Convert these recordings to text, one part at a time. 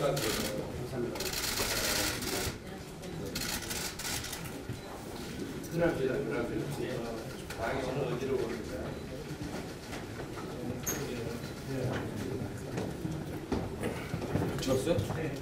그럽니다. 당연히 어디로 보는가? 찍었어요? 네.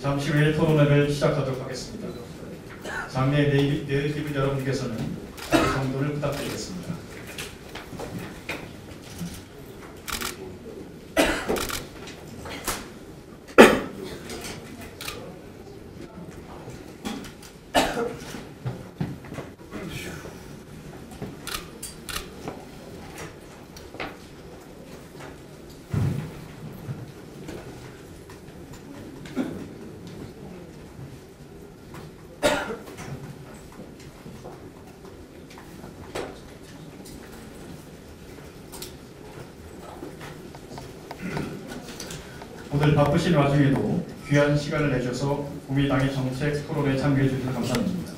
잠시 후에 토론회를 시작하도록 하겠습니다. 장내 네이티브 여러분께서는 정도를 부탁드리겠습니다. 오늘 바쁘신 와중에도 귀한 시간을 내주셔서 국민의당의 정책 토론에 참여해 주셔서 감사드립니다.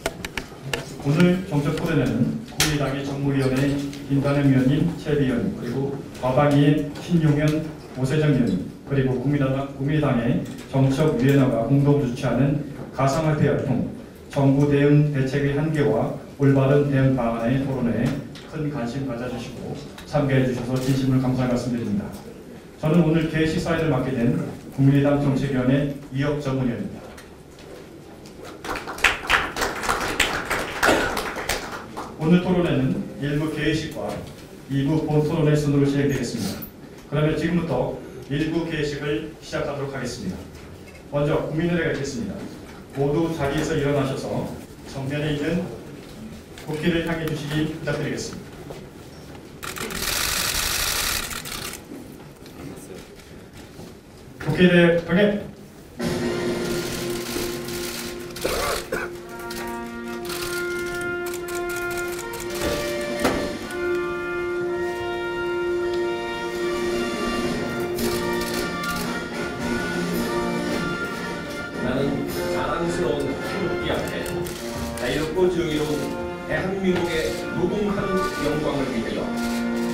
오늘 정책 토론회는 국민의당의 정무위원회 김단현 위원님, 최비원, 그리고 과방위의 신용현, 오세정 위원님, 그리고 국민의당의 정책위원회가 공동 주최하는 가상화폐 활동, 정부 대응 대책의 한계와 올바른 대응 방안의 토론회에 큰 관심 가져주시고 참가해 주셔서 진심으로 감사의 말씀드립니다. 저는 오늘 개시 사회를 맡게 된 국민의당 정책위원회 이혁 전문위원입니다. 오늘 토론회는 1부 개회식과 2부 본토론회 순으로 진행되겠습니다. 그러면 지금부터 1부 개회식을 시작하도록 하겠습니다. 먼저 국민의회가 있겠습니다. 모두 자리에서 일어나셔서 정면에 있는 국기를 향해 주시기 부탁드리겠습니다. 국회대 병행! 나는 자랑스러운 태극기 앞에 자유롭고 정의로운 대한민국의 무궁한 영광을 위하여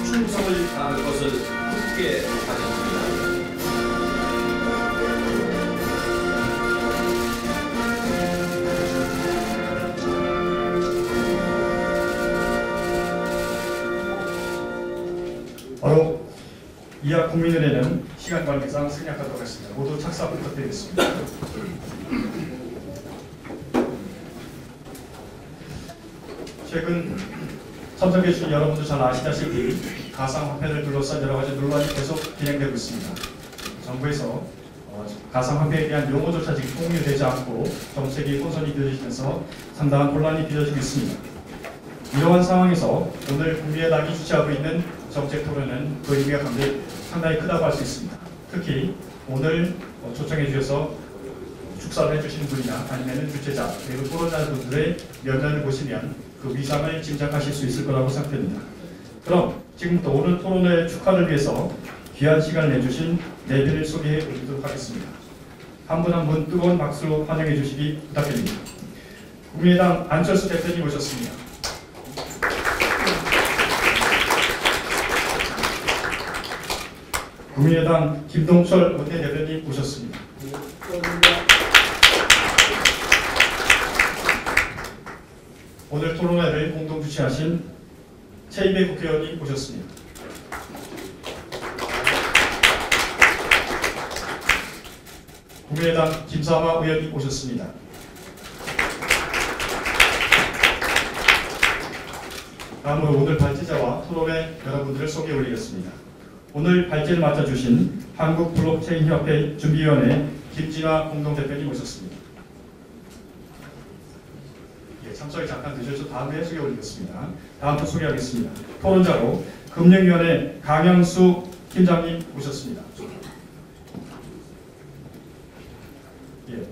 충성을 다할 것을 굳게 다짐합니다. 바로 이하 국민의회는 시간 관계상 생략하도록 하겠습니다. 모두 착사 부탁드리겠습니다. 최근 참석해 주신 여러분도 잘 아시다시피 가상화폐를 둘러싼 여러 가지 논란이 계속 진행되고 있습니다. 정부에서 가상화폐에 대한 용어조차 지금 통일되지 않고 정책이 혼선이 되어지면서 상당한 혼란이 빚어지고 있습니다. 이러한 상황에서 오늘 국민의당이 주최하고 있는 정책 토론은 그 의미가 상당히 크다고 할 수 있습니다. 특히 오늘 초청해 주셔서 축사를 해주시는 분이나 아니면 주최자 그리고 토론자분들의 면면을 보시면 그 위상을 짐작하실 수 있을 거라고 생각됩니다. 그럼 지금부터 오늘 토론회 축하를 위해서 귀한 시간을 내주신 네 분을 소개해 드리도록 하겠습니다. 한 분 한 분 뜨거운 박수로 환영해 주시기 부탁드립니다. 국민의당 안철수 대표님 오셨습니다. 국민의당 김동철 원내대표님 오셨습니다. 오늘 토론회를 공동 주최하신 최이배 국회의원님 오셨습니다. 국민의당 김사화 의원님 오셨습니다. 다음으로 오늘 발제자와 토론회 여러분들을 소개해 올리겠습니다. 오늘 발제를 맡아주신 한국블록체인협회 준비위원회 김진화 공동대표님 오셨습니다. 참석이 잠깐 늦어서 다음에 소개 올리겠습니다. 다음부터 소개하겠습니다. 토론자로 금융위원회 강영수 팀장님 오셨습니다.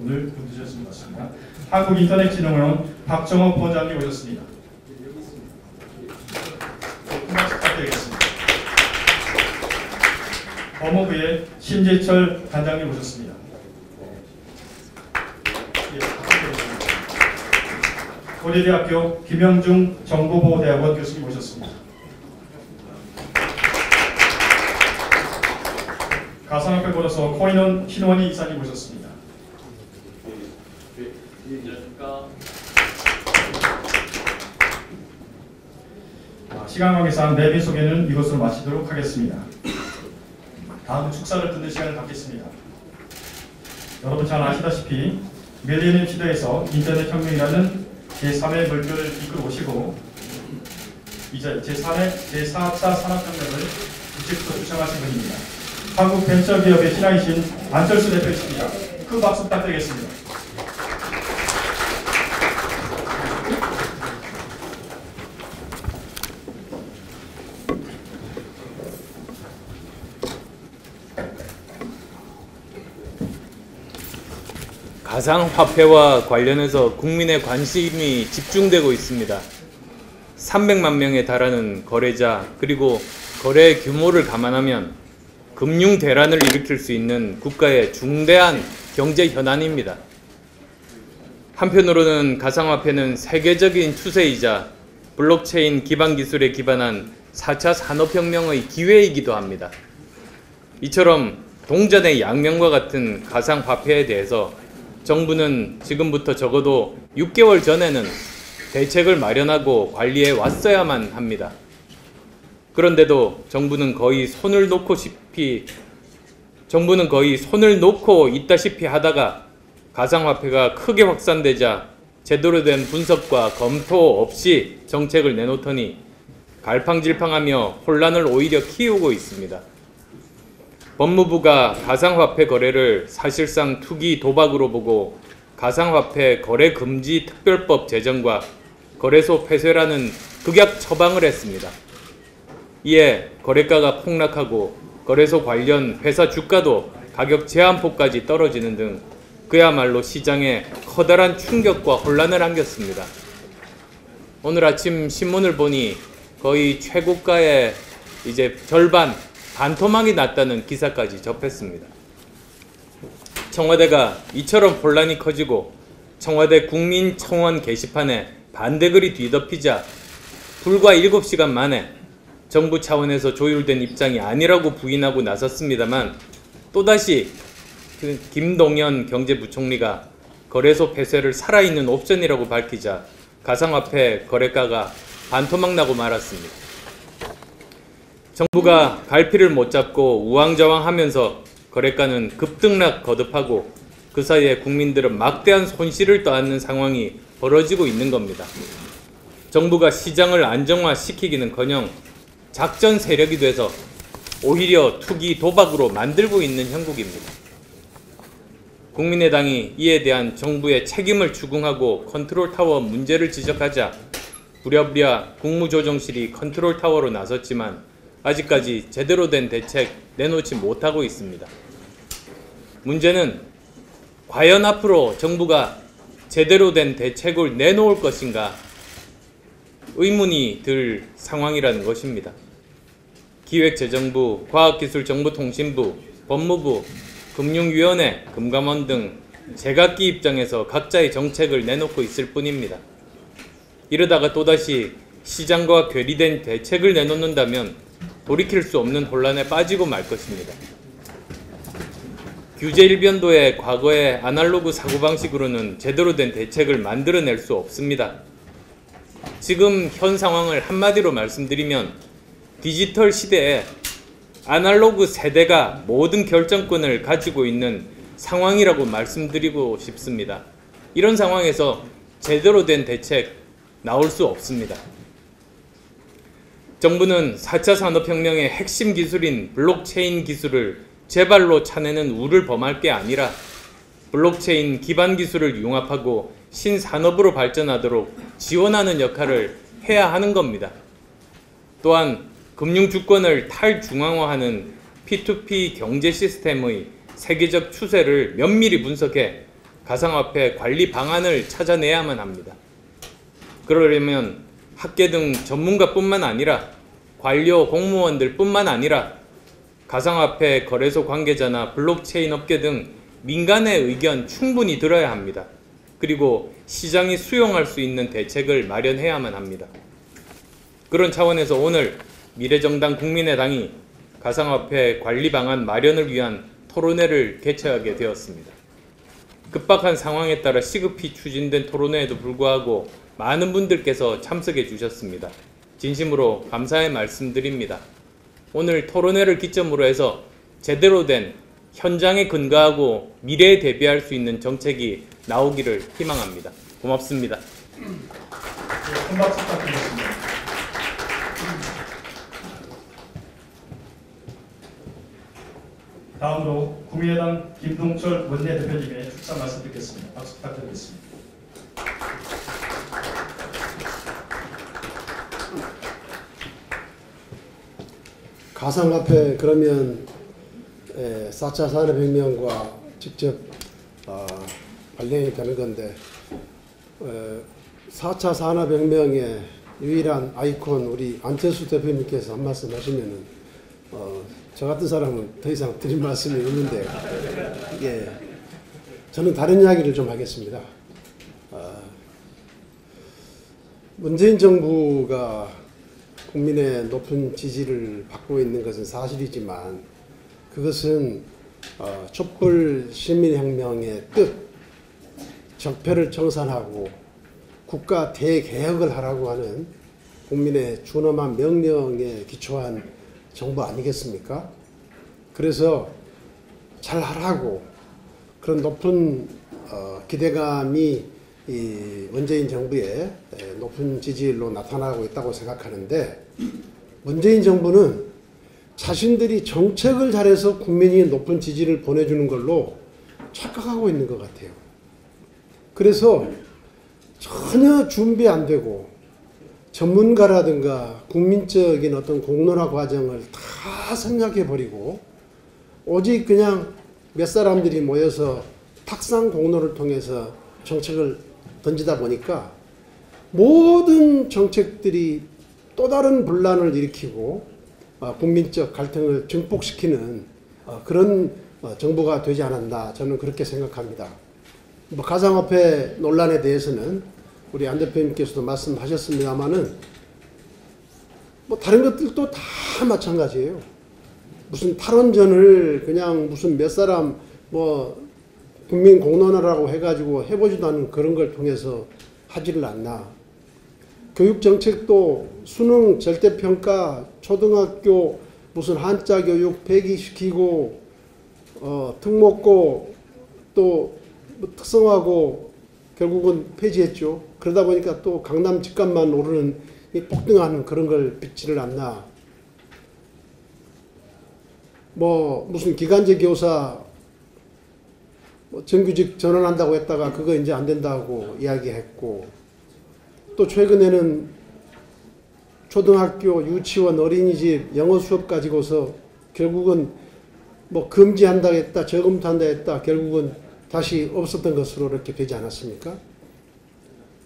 오늘 분주셨습니다. 맞습니다. 한국인터넷진흥원 박정호 부원장님 오셨습니다. 박수 부탁드리겠습니다. 법무부의 신재철 단장님 오셨습니다. 고려대학교 김영중 정보보호대학원 교수님 오셨습니다. 가상화폐 보너서 코인원 신원희 이사님 오셨습니다. 시간 관계상 내빈 소개는 이것으로 마치도록 하겠습니다. 다음 축사를 듣는 시간을 갖겠습니다. 여러분 잘 아시다시피 밀레니엄 시대에서 인터넷 혁명이라는 제3의 물결을 이끌어 오시고 이제 제4차 산업혁명을 주식부터 주창하신 분입니다. 한국 벤처기업의 신하이신 안철수 대표이십니다. 큰 박수 부탁드리겠습니다. 가상화폐와 관련해서 국민의 관심이 집중되고 있습니다. 300만 명에 달하는 거래자 그리고 거래 규모를 감안하면 금융 대란을 일으킬 수 있는 국가의 중대한 경제 현안입니다. 한편으로는 가상화폐는 세계적인 추세이자 블록체인 기반 기술에 기반한 4차 산업혁명의 기회이기도 합니다. 이처럼 동전의 양면과 같은 가상화폐에 대해서 정부는 지금부터 적어도 6개월 전에는 대책을 마련하고 관리해 왔어야만 합니다. 그런데도 정부는 거의 손을 놓고 있다시피 하다가 가상화폐가 크게 확산되자 제대로 된 분석과 검토 없이 정책을 내놓더니 갈팡질팡하며 혼란을 오히려 키우고 있습니다. 법무부가 가상화폐 거래를 사실상 투기 도박으로 보고 가상화폐 거래 금지 특별법 제정과 거래소 폐쇄라는 극약 처방을 했습니다. 이에 거래가가 폭락하고 거래소 관련 회사 주가도 가격 제한폭까지 떨어지는 등 그야말로 시장에 커다란 충격과 혼란을 안겼습니다. 오늘 아침 신문을 보니 거의 최고가의 이제 절반 반토막이 났다는 기사까지 접했습니다. 청와대가 이처럼 혼란이 커지고 청와대 국민청원 게시판에 반대글이 뒤덮이자 불과 7시간 만에 정부 차원에서 조율된 입장이 아니라고 부인하고 나섰습니다만 또다시 김동연 경제부총리가 거래소 폐쇄를 살아있는 옵션이라고 밝히자 가상화폐 거래가가 반토막 나고 말았습니다. 정부가 갈피를 못 잡고 우왕좌왕하면서 거래가는 급등락 거듭하고 그 사이에 국민들은 막대한 손실을 떠안는 상황이 벌어지고 있는 겁니다. 정부가 시장을 안정화시키기는커녕 작전 세력이 돼서 오히려 투기 도박으로 만들고 있는 형국입니다. 국민의당이 이에 대한 정부의 책임을 추궁하고 컨트롤타워 문제를 지적하자 부랴부랴 국무조정실이 컨트롤타워로 나섰지만 아직까지 제대로 된 대책 내놓지 못하고 있습니다. 문제는 과연 앞으로 정부가 제대로 된 대책을 내놓을 것인가 의문이 들 상황이라는 것입니다. 기획재정부, 과학기술정보통신부, 법무부, 금융위원회, 금감원 등 제각기 입장에서 각자의 정책을 내놓고 있을 뿐입니다. 이러다가 또다시 시장과 괴리된 대책을 내놓는다면 돌이킬 수 없는 혼란에 빠지고 말 것입니다. 규제 일변도의 과거의 아날로그 사고방식으로는 제대로 된 대책을 만들어낼 수 없습니다. 지금 현 상황을 한마디로 말씀드리면 디지털 시대에 아날로그 세대가 모든 결정권을 가지고 있는 상황이라고 말씀드리고 싶습니다. 이런 상황에서 제대로 된 대책 나올 수 없습니다. 정부는 4차 산업혁명의 핵심 기술인 블록체인 기술을 제발로 차내는 우를 범할 게 아니라 블록체인 기반 기술을 융합하고 신산업으로 발전하도록 지원하는 역할을 해야 하는 겁니다. 또한 금융주권을 탈중앙화하는 P2P 경제 시스템의 세계적 추세를 면밀히 분석해 가상화폐 관리 방안을 찾아내야만 합니다. 그러려면 학계 등 전문가뿐만 아니라 관료 공무원들 뿐만 아니라 가상화폐 거래소 관계자나 블록체인 업계 등 민간의 의견 충분히 들어야 합니다. 그리고 시장이 수용할 수 있는 대책을 마련해야만 합니다. 그런 차원에서 오늘 미래정당 국민의당이 가상화폐 관리 방안 마련을 위한 토론회를 개최하게 되었습니다. 급박한 상황에 따라 시급히 추진된 토론회에도 불구하고 많은 분들께서 참석해 주셨습니다. 진심으로 감사의 말씀드립니다. 오늘 토론회를 기점으로 해서 제대로 된 현장에 근거하고 미래에 대비할 수 있는 정책이 나오기를 희망합니다. 고맙습니다. 큰 박수 부탁드리겠습니다. 다음으로 국민의당 김동철 원내대표님의 축사 말씀 듣겠습니다. 박수 부탁드리겠습니다. 가상화폐 그러면 4차 산업혁명과 직접 관련이 되는 건데 4차 산업혁명의 유일한 아이콘 우리 안철수 대표님께서 한 말씀 하시면은 저 같은 사람은 더 이상 드릴 말씀이 없는데 저는 다른 이야기를 좀 하겠습니다. 문재인 정부가 국민의 높은 지지를 받고 있는 것은 사실이지만 그것은 촛불 시민혁명의 뜻, 적폐를 청산하고 국가 대개혁을 하라고 하는 국민의 준엄한 명령에 기초한 정부 아니겠습니까? 그래서 잘 하라고 그런 높은 기대감이 이 문재인 정부의 높은 지지율로 나타나고 있다고 생각하는데 문재인 정부는 자신들이 정책을 잘해서 국민이 높은 지지를 보내주는 걸로 착각하고 있는 것 같아요. 그래서 전혀 준비 안 되고 전문가라든가 국민적인 어떤 공론화 과정을 다 생략해버리고 오직 그냥 몇 사람들이 모여서 탁상 공론을 통해서 정책을 던지다 보니까 모든 정책들이 또 다른 분란을 일으키고 국민적 갈등을 증폭시키는 그런 정부가 되지 않았나 저는 그렇게 생각합니다. 가상화폐 논란에 대해서는 우리 안 대표님께서도 말씀하셨습니다마는 다른 것들도 다 마찬가지예요. 무슨 탈원전을 그냥 무슨 몇 사람 국민 공론화라고 해가지고 해보지도 않은 그런 걸 통해서 하지를 않나. 교육정책도 수능 절대평가 초등학교 무슨 한자 교육 폐기시키고 특목고 또 뭐 특성화고 결국은 폐지했죠. 그러다 보니까 또 강남 집값만 오르는 이 폭등하는 그런 걸 빚지를 않나. 뭐 무슨 기간제 교사 뭐 정규직 전환한다고 했다가 그거 이제 안 된다고 이야기했고, 또 최근에는 초등학교, 유치원, 어린이집 영어 수업 가지고서 결국은 뭐 금지한다 했다, 저금한다 했다, 결국은 다시 없었던 것으로 이렇게 되지 않았습니까?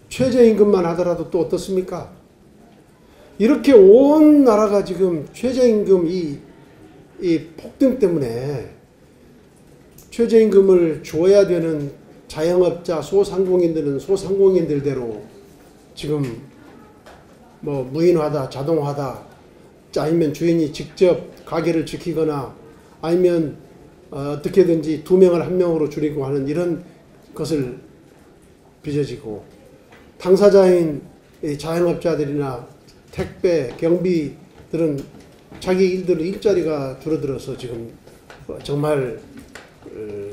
최저임금만 하더라도 또 어떻습니까? 이렇게 온 나라가 지금 최저임금 이 폭등 때문에 최저임금을 줘야 되는 자영업자, 소상공인들은 소상공인들대로 지금 뭐 무인화다, 자동화다, 아니면 주인이 직접 가게를 지키거나 아니면 어떻게든지 2명을 1명으로 줄이고 하는 이런 것을 빚어지고, 당사자인 자영업자들이나 택배, 경비들은 자기 일자리가 줄어들어서 지금 정말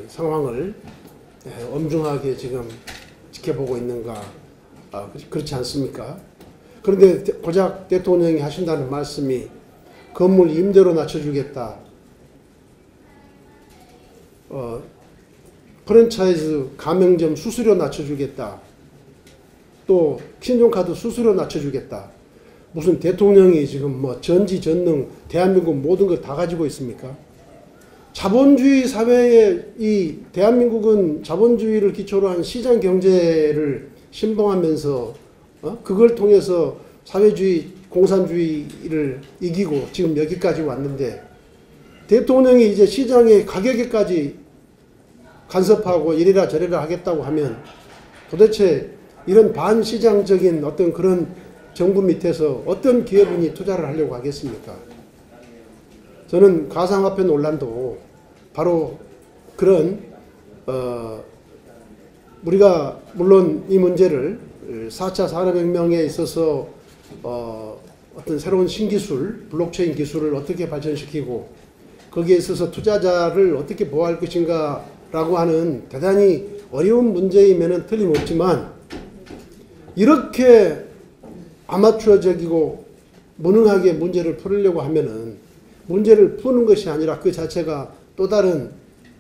상황을 엄중하게 지금 지켜보고 있는가, 그렇지 않습니까? 그런데 고작 대통령이 하신다는 말씀이 건물 임대료 낮춰주겠다, 프랜차이즈 가맹점 수수료 낮춰주겠다, 또 신용카드 수수료 낮춰주겠다. 무슨 대통령이 지금 뭐 전지전능 대한민국 모든 걸 다 가지고 있습니까? 자본주의 사회에 이 대한민국은 자본주의를 기초로 한 시장 경제를 신봉하면서 그걸 통해서 사회주의, 공산주의를 이기고 지금 여기까지 왔는데, 대통령이 이제 시장의 가격에까지 간섭하고 이래라 저래라 하겠다고 하면 도대체 이런 반시장적인 어떤 그런 정부 밑에서 어떤 기업인이 투자를 하려고 하겠습니까? 저는 가상화폐 논란도 바로 그런 우리가 물론 이 문제를 4차 산업혁명에 있어서 어떤 새로운 신기술, 블록체인 기술을 어떻게 발전시키고 거기에 있어서 투자자를 어떻게 보호할 것인가 라고 하는 대단히 어려운 문제이면은 틀림없지만, 이렇게 아마추어적이고 무능하게 문제를 풀으려고 하면은 문제를 푸는 것이 아니라 그 자체가 또 다른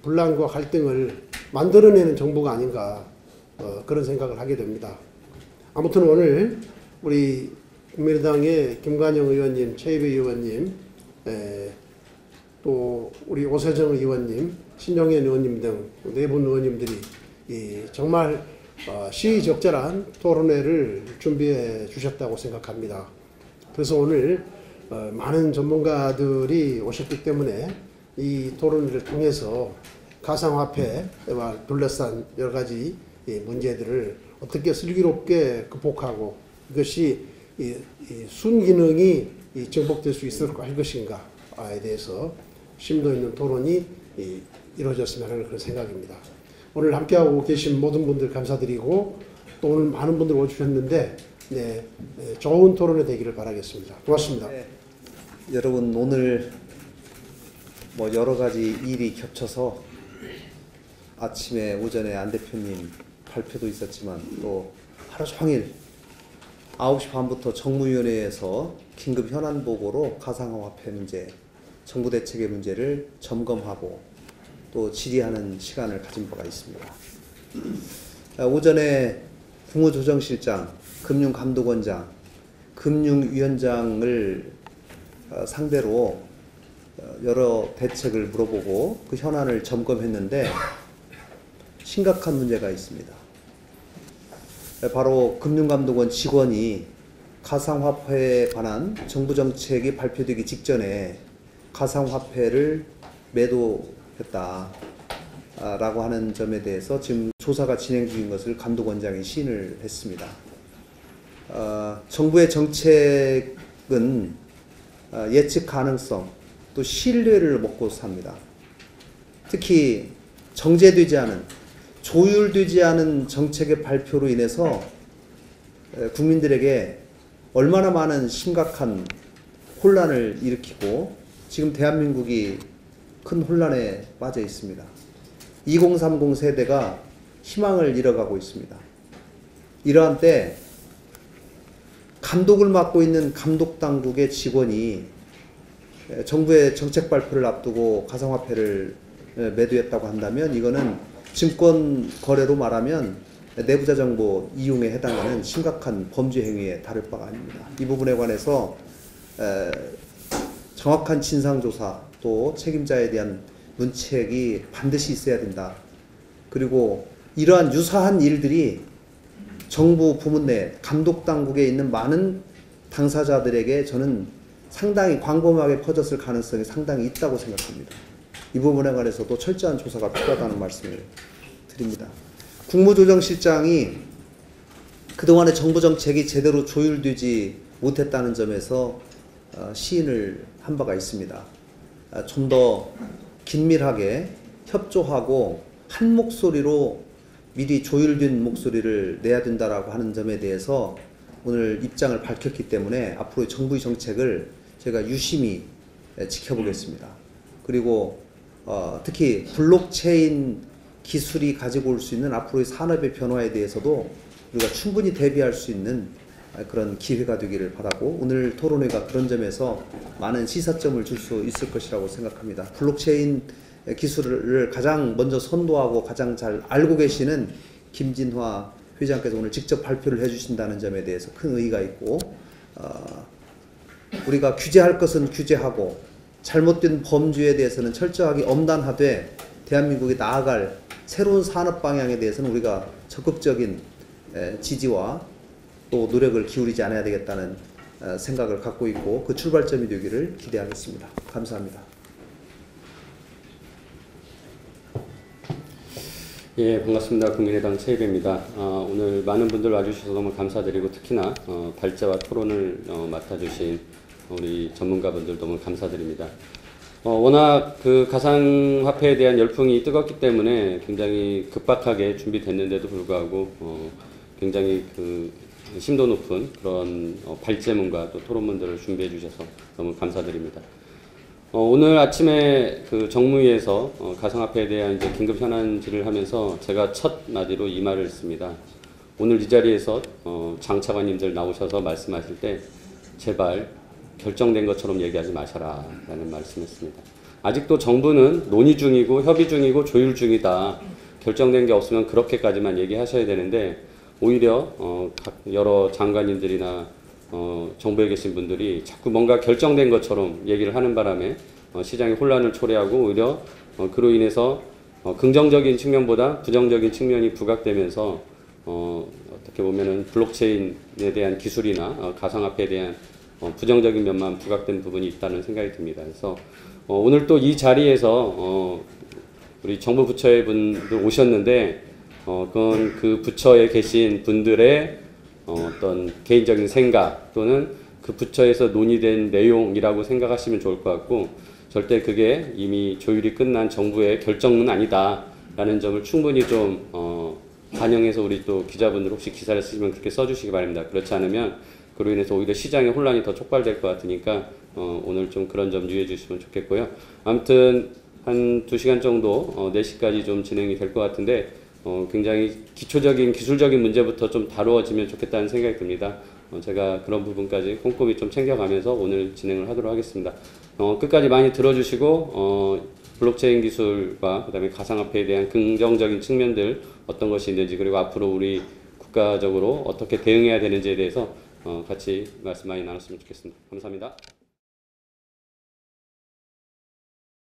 분란과 갈등을 만들어내는 정부가 아닌가, 그런 생각을 하게 됩니다. 아무튼 오늘 우리 국민의당의 김관영 의원님, 최이배 의원님, 또 우리 오세정 의원님, 신영현 의원님 등 네 분 의원님들이 정말 시의적절한 토론회를 준비해 주셨다고 생각합니다. 그래서 오늘 많은 전문가들이 오셨기 때문에 이 토론회를 통해서 가상화폐와 둘러싼 여러 가지 문제들을 어떻게 슬기롭게 극복하고 이것이 순기능이 정복될 수 있을 것인가에 대해서 심도 있는 토론이 이루어졌으면 하는 그런 생각입니다. 오늘 함께하고 계신 모든 분들 감사드리고, 또 오늘 많은 분들 오주셨는데 좋은 토론이 되기를 바라겠습니다. 고맙습니다. 네, 여러분 오늘 뭐 여러 가지 일이 겹쳐서 아침에 오전에 안 대표님 발표도 있었지만 또 하루 종일 9시 반부터 정무위원회에서 긴급 현안 보고로 가상화폐 문제, 정부 대책의 문제를 점검하고 또 질의하는 시간을 가진 바가 있습니다. 오전에 국무조정실장, 금융감독원장, 금융위원장을 상대로 여러 대책을 물어보고 그 현안을 점검했는데 심각한 문제가 있습니다. 바로 금융감독원 직원이 가상화폐에 관한 정부 정책이 발표되기 직전에 가상화폐를 매도했다라고 하는 점에 대해서 지금 조사가 진행 중인 것을 감독원장이 시인을 했습니다. 정부의 정책은 예측 가능성 또 신뢰를 먹고 삽니다. 특히 정제되지 않은, 조율되지 않은 정책의 발표로 인해서 국민들에게 얼마나 많은 심각한 혼란을 일으키고 지금 대한민국이 큰 혼란에 빠져 있습니다. 2030 세대가 희망을 잃어가고 있습니다. 이러한 때 감독을 맡고 있는 감독당국의 직원이 정부의 정책 발표를 앞두고 가상화폐를 매도했다고 한다면 이거는 증권 거래로 말하면 내부자 정보 이용에 해당하는 심각한 범죄 행위에 다를 바가 아닙니다. 이 부분에 관해서 정확한 진상조사 또 책임자에 대한 문책이 반드시 있어야 된다. 그리고 이러한 유사한 일들이 정부 부문 내 감독당국에 있는 많은 당사자들에게 저는 상당히 광범위하게 퍼졌을 가능성이 상당히 있다고 생각합니다. 이 부분에 관해서도 철저한 조사가 필요하다는 말씀을 드립니다. 국무조정실장이 그동안의 정부 정책이 제대로 조율되지 못했다는 점에서 시인을 한 바가 있습니다. 좀 더 긴밀하게 협조하고 한 목소리로 미리 조율된 목소리를 내야 된다라고 하는 점에 대해서 오늘 입장을 밝혔기 때문에 앞으로 정부의 정책을 제가 유심히 지켜보겠습니다. 그리고 특히 블록체인 기술이 가지고 올 수 있는 앞으로의 산업의 변화에 대해서도 우리가 충분히 대비할 수 있는 그런 기회가 되기를 바라고 오늘 토론회가 그런 점에서 많은 시사점을 줄 수 있을 것이라고 생각합니다. 블록체인 기술을 가장 먼저 선도하고 가장 잘 알고 계시는 김진화 회장께서 오늘 직접 발표를 해주신다는 점에 대해서 큰 의의가 있고 우리가 규제할 것은 규제하고 잘못된 범죄에 대해서는 철저하게 엄단하되 대한민국이 나아갈 새로운 산업 방향에 대해서는 우리가 적극적인 지지와 또 노력을 기울이지 않아야 되겠다는 생각을 갖고 있고 그 출발점이 되기를 기대하겠습니다. 감사합니다. 예, 반갑습니다. 국민의당 최희배입니다. 오늘 많은 분들 와주셔서 너무 감사드리고 특히나 발제와 토론을 맡아주신 우리 전문가분들 너무 감사드립니다. 워낙 그 가상화폐에 대한 열풍이 뜨겁기 때문에 굉장히 급박하게 준비됐는데도 불구하고 굉장히 그 심도 높은 그런 발제문과 또 토론문들을 준비해 주셔서 너무 감사드립니다. 오늘 아침에 그 정무위에서 가상화폐에 대한 이제 긴급 현안 질의를 하면서 제가 첫 마디로 이 말을 했습니다. 오늘 이 자리에서 장차관님들 나오셔서 말씀하실 때 제발 결정된 것처럼 얘기하지 마셔라 라는 말씀했습니다. 아직도 정부는 논의 중이고 협의 중이고 조율 중이다. 결정된 게 없으면 그렇게까지만 얘기하셔야 되는데 오히려 여러 장관님들이나 정부에 계신 분들이 자꾸 뭔가 결정된 것처럼 얘기를 하는 바람에 시장의 혼란을 초래하고 오히려 그로 인해서 긍정적인 측면보다 부정적인 측면이 부각되면서 어떻게 보면은 블록체인에 대한 기술이나 가상화폐에 대한 부정적인 면만 부각된 부분이 있다는 생각이 듭니다. 그래서 오늘 또 이 자리에서 우리 정부 부처의 분들 오셨는데 그건 그 부처에 계신 분들의 어떤 개인적인 생각 또는 그 부처에서 논의된 내용이라고 생각하시면 좋을 것 같고 절대 그게 이미 조율이 끝난 정부의 결정은 아니다라는 점을 충분히 좀 반영해서 우리 또 기자분들 혹시 기사를 쓰시면 그렇게 써주시기 바랍니다. 그렇지 않으면 그로 인해서 오히려 시장의 혼란이 더 촉발될 것 같으니까 오늘 좀 그런 점 유의해 주시면 좋겠고요. 아무튼 한 2시간 정도 4시까지 좀 진행이 될 것 같은데 굉장히 기초적인 기술적인 문제부터 좀 다루어지면 좋겠다는 생각이 듭니다. 제가 그런 부분까지 꼼꼼히 좀 챙겨가면서 오늘 진행을 하도록 하겠습니다. 끝까지 많이 들어주시고 블록체인 기술과 그다음에 가상화폐에 대한 긍정적인 측면들 어떤 것이 있는지 그리고 앞으로 우리 국가적으로 어떻게 대응해야 되는지에 대해서 같이 말씀 많이 나눴으면 좋겠습니다. 감사합니다.